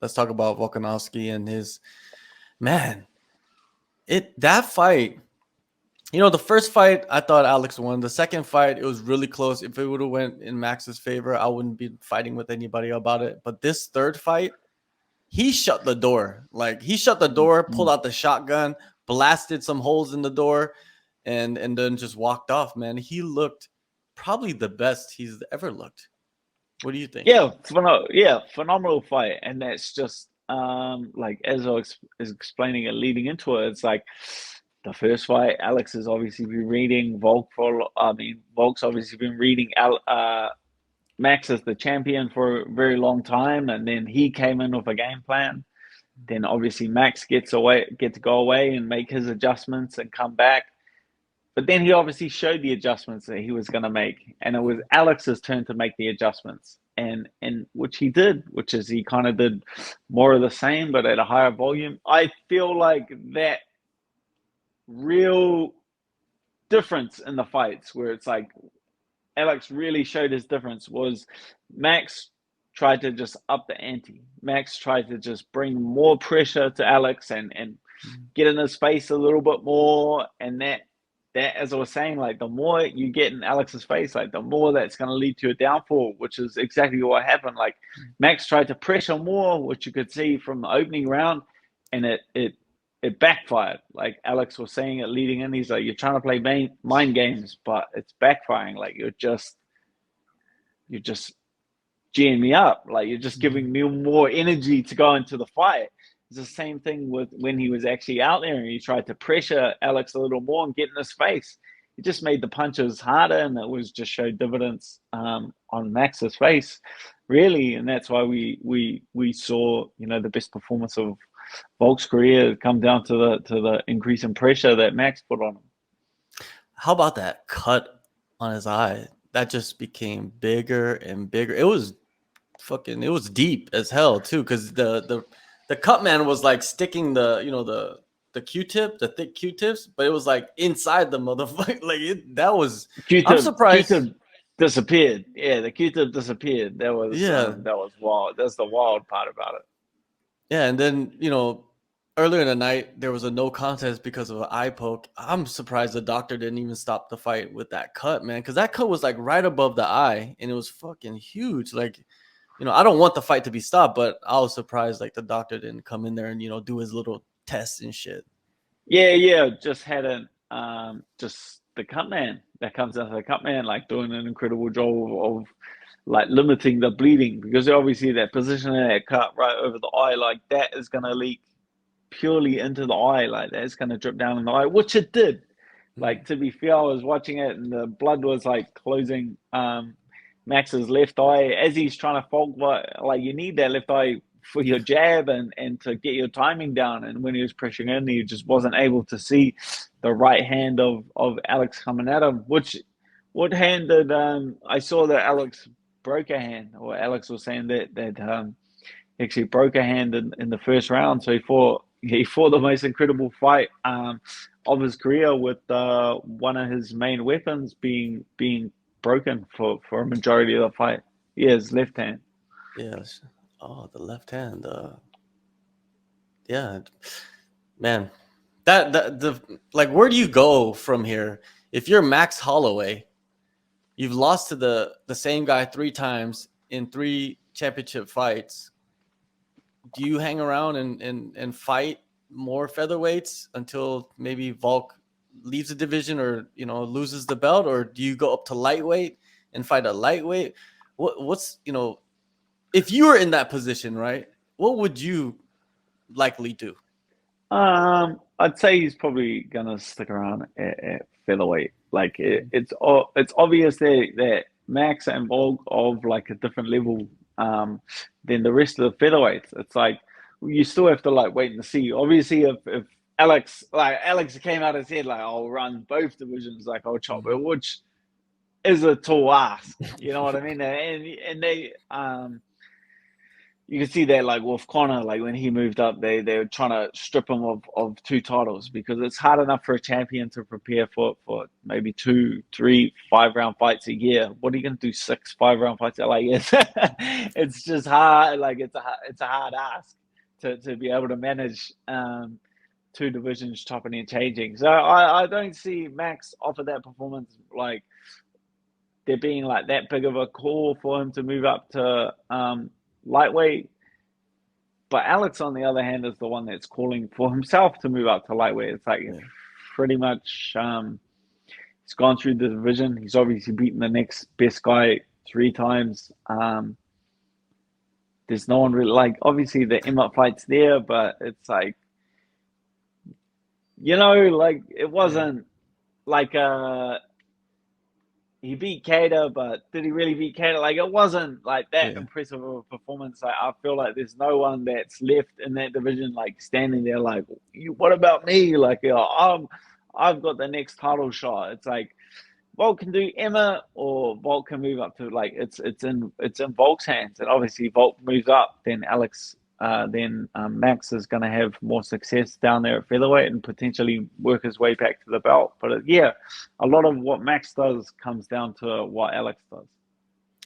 let's talk about Volkanovski and his man. That fight. The first fight I thought Alex won. The second fight, it was really close. If it would have went in Max's favor, I wouldn't be fighting with anybody about it. But this third fight, he shut the door. Like he shut the door, pulled out the shotgun, blasted some holes in the door, and then just walked off. Man, he looked probably the best he's ever looked. What do you think? Yeah, phenomenal fight, and that's just like as I was explaining it leading into it. It's like the first fight, Alex has obviously been reading Volk for. I mean, Volk's obviously been reading Max as the champion for a very long time, and then he came in with a game plan. Then obviously Max get to go away and make his adjustments and come back. But then he obviously showed the adjustments that he was going to make, and it was Alex's turn to make the adjustments, and which he did, which is he kind of did more of the same, but at a higher volume. I feel like that real difference in the fights, where it's like Alex really showed his difference, was Max tried to just up the ante. Max tried to just bring more pressure to Alex and get in his face a little bit more, and that as I was saying, like the more you get in Alex's face, like the more that's going to lead to a downfall, which is exactly what happened. Like Max tried to pressure more, which you could see from the opening round, and it backfired. Like Alex was saying it leading in, he's like, you're trying to play mind games, but it's backfiring. Like you're just geeing me up. Like you're just giving me more energy to go into the fight. It's the same thing with when he was actually out there and he tried to pressure Alex a little more and get in his face. It just made the punches harder, and it was just showed dividends on Max's face, really. And that's why we saw the best performance of Volk's career come down to the increase in pressure that Max put on him. How about that cut on his eye? That just became bigger and bigger. It was deep as hell too, because the cut man was like sticking the Q-tip, the thick Q-tips, but it was like inside the motherfucker. Like that was. Q-tip, I'm surprised. Q-tip disappeared. Yeah, the Q-tip disappeared. That was that was wild. That's the wild part about it. Yeah, and then earlier in the night there was a no contest because of an eye poke. I'm surprised the doctor didn't even stop the fight with that cut, man, because that cut was like right above the eye, and it was fucking huge. Like, I don't want the fight to be stopped, but I was surprised like the doctor didn't come in there and do his little tests and shit. Yeah. Just had just the cut man that comes out of the cut man, like doing an incredible job of like limiting the bleeding, because obviously that position of that cut right over the eye, like that is gonna leak purely into the eye, like that's gonna drip down in the eye, which it did. Like, to be fair, I was watching it and the blood was like closing Max's left eye as he's trying to fold. Like you need that left eye for your jab and to get your timing down. And when he was pressuring in, he just wasn't able to see the right hand of Alex coming at him. What hand did I saw that Alex broke a hand, or Alex was saying that actually broke a hand in the first round. So he fought the most incredible fight of his career, with one of his main weapons being broken for a majority of the fight. Yeah, his left hand. Yes. Oh, the left hand. Yeah, man. Like, where do you go from here? If you're Max Holloway, you've lost to the same guy 3 times in 3 championship fights. Do you hang around and fight more featherweights until maybe Volk leaves the division or loses the belt, or do you go up to lightweight and fight a lightweight? What's if you were in that position, right? What would you likely do? I'd say he's probably gonna stick around at featherweight. Like it's obvious that Max and Volk of like a different level than the rest of the featherweights. It's like you still have to like wait and see. Obviously, if Alex came out and said like I'll run both divisions, like I'll chop it, which is a tall ask. You know what I mean? And they you can see that like with Connor, like when he moved up, they were trying to strip him of two titles because it's hard enough for a champion to prepare for maybe 2, 3, 5 round fights a year. What are you gonna do 6 5 round fights? Like it's just hard. Like it's a hard ask to be able to manage two divisions chopping and changing. So I don't see Max offer that performance like there being like that big of a call for him to move up to lightweight. But Alex, on the other hand, is the one that's calling for himself to move up to lightweight. It's like Yeah. pretty much he's gone through the division. He's obviously beaten the next best guy 3 times. There's no one really like. Obviously, the Emmett fight's there, but it's like like it Yeah. wasn't like he beat Cater, but did he really beat Cater? Like it wasn't like that Yeah. impressive of a performance. Like, I feel like there's no one that's left in that division like standing there like, what about me? Like, I've got the next title shot. It's like Volk can do Emma, or Volk can move up to like it's in Volk's hands, and obviously Volk moves up, then Max is going to have more success down there at featherweight and potentially work his way back to the belt. But yeah, a lot of what Max does comes down to what Alex does.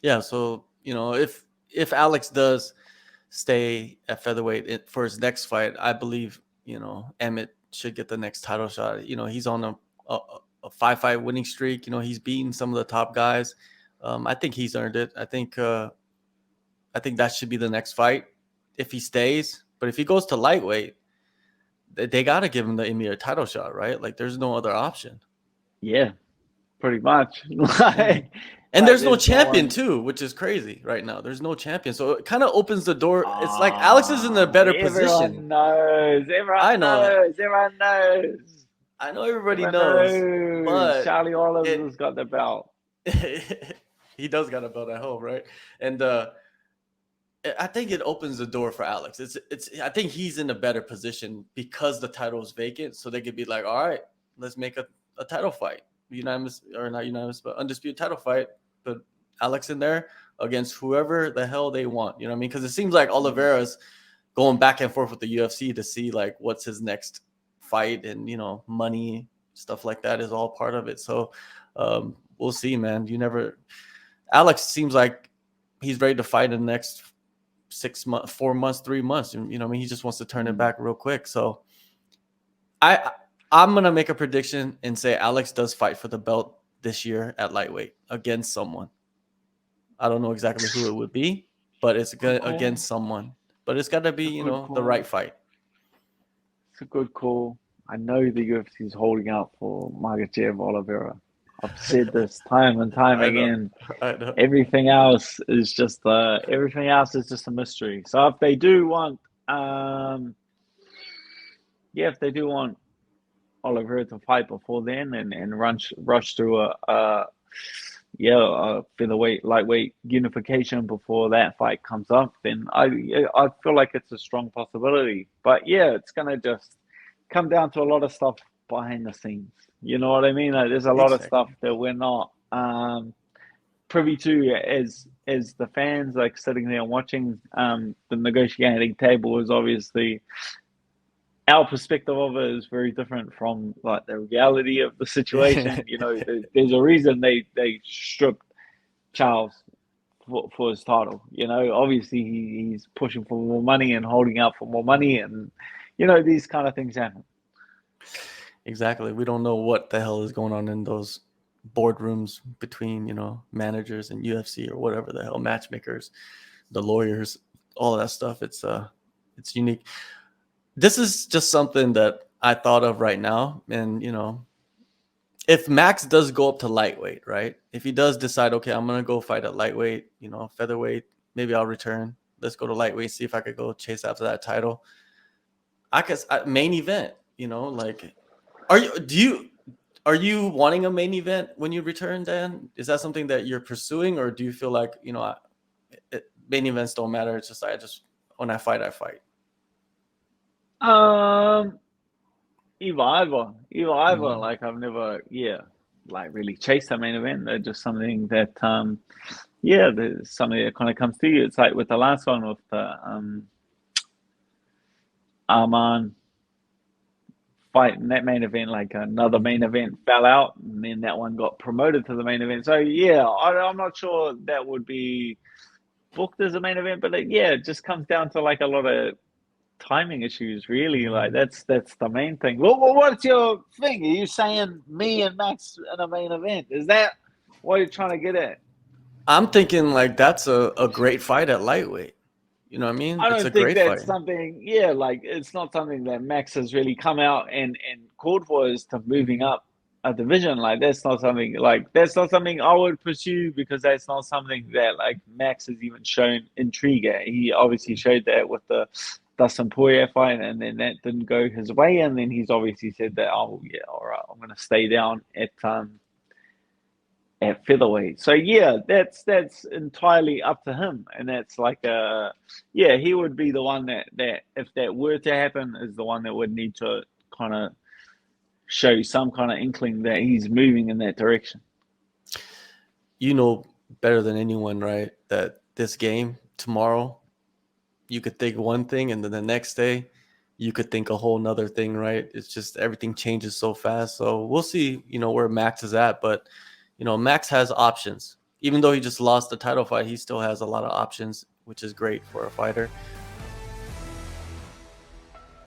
Yeah. So if Alex does stay at featherweight for his next fight, I believe Emmett should get the next title shot. He's on a 5-fight winning streak. He's beaten some of the top guys. I think he's earned it. I think that should be the next fight if he stays. But if he goes to lightweight, they got to give him the Emir title shot, right? Like there's no other option. Yeah, pretty much. Yeah. like, And there's no there's no champion one. too, which is crazy right now. There's no champion. So it kind of opens the door. It's like Alex is in a Ah, better position. everyone knows. I Everyone know that. knows. Everyone knows. I know everybody Everyone knows, knows. but Charlie Olives it has got the belt. he does got a belt at home, right? And I think it opens the door for Alex. It's I think he's in a better position because the title is vacant, so they could be like, all right, let's make a title fight, unanimous or not unanimous, but undisputed title fight. Put Alex in there against whoever the hell they want. You know what I mean? Because it seems like Oliveira's going back and forth with the UFC to see like what's his next fight, and money stuff like that is all part of it. So we'll see, man. Alex seems like he's ready to fight in the next 6 months, 4 months, 3 months. He just wants to turn it back real quick. So I'm gonna make a prediction and say Alex does fight for the belt this year at lightweight against someone. I don't know exactly who it would be, but it's against someone. But it's got to be, the right fight. It's a good call. I know the UFC is holding out for Magachev Oliveira. I've said this time and time I know. again. I know. Everything else is just a mystery. So if they do want, if they do want Oliveira to fight before then and rush through a featherweight lightweight unification before that fight comes up, then I feel like it's a strong possibility. But yeah, it's gonna just come down to a lot of stuff behind the scenes. You know what I mean? Like, there's a lot of stuff that we're not privy to as the fans, like sitting there and watching. The negotiating table is obviously, our perspective of it is very different from like the reality of the situation. There's a reason they stripped Charles for his title. Obviously he's pushing for more money and holding out for more money, and these kind of things happen. Exactly. We don't know what the hell is going on in those boardrooms between, managers and UFC or whatever the hell, matchmakers, the lawyers, all of that stuff. It's unique. This is just something that I thought of right now. And, if Max does go up to lightweight, right? If he does decide, okay, I'm going to go fight at lightweight, featherweight, maybe I'll return. Let's go to lightweight, see if I could go chase after that title. Main event, like, are you wanting a main event when you return, Dan? Is that something that you're pursuing, or do you feel like, main events don't matter? It's just, when I fight, I fight. Either either. Mm-hmm. Like, I've never, like really chased a main event. They're just something that, yeah, there's something that kind of comes to you. It's like with the last one with Arman fight in that main event, like another main event fell out, and then that one got promoted to the main event. So yeah, I'm not sure that would be booked as a main event, but yeah, it just comes down to like a lot of timing issues, really. Like that's the main thing. What's your thing? Are you saying me and Max in a main event? Is that what you're trying to get at? I'm thinking like that's a great fight at lightweight. You know what I mean? I It's a don't think great that's fight. something. Yeah, like it's not something that Max has really come out and called for as to moving up a division. Like that's not something I would pursue because that's not something that like Max has even shown intrigue at. He obviously showed that with the Dustin Poirier fight, and then that didn't go his way, and then he's obviously said that, oh yeah, all right, I'm going to stay down at featherweight. So yeah, that's entirely up to him, and that's like yeah, he would be the one that if that were to happen is the one that would need to kind of show some kind of inkling that he's moving in that direction. You know better than anyone, right? That this game tomorrow, you could think one thing, and then the next day, you could think a whole nother thing, right? It's just everything changes so fast. So we'll see, where Max is at. But, Max has options. Even though he just lost the title fight, he still has a lot of options, which is great for a fighter.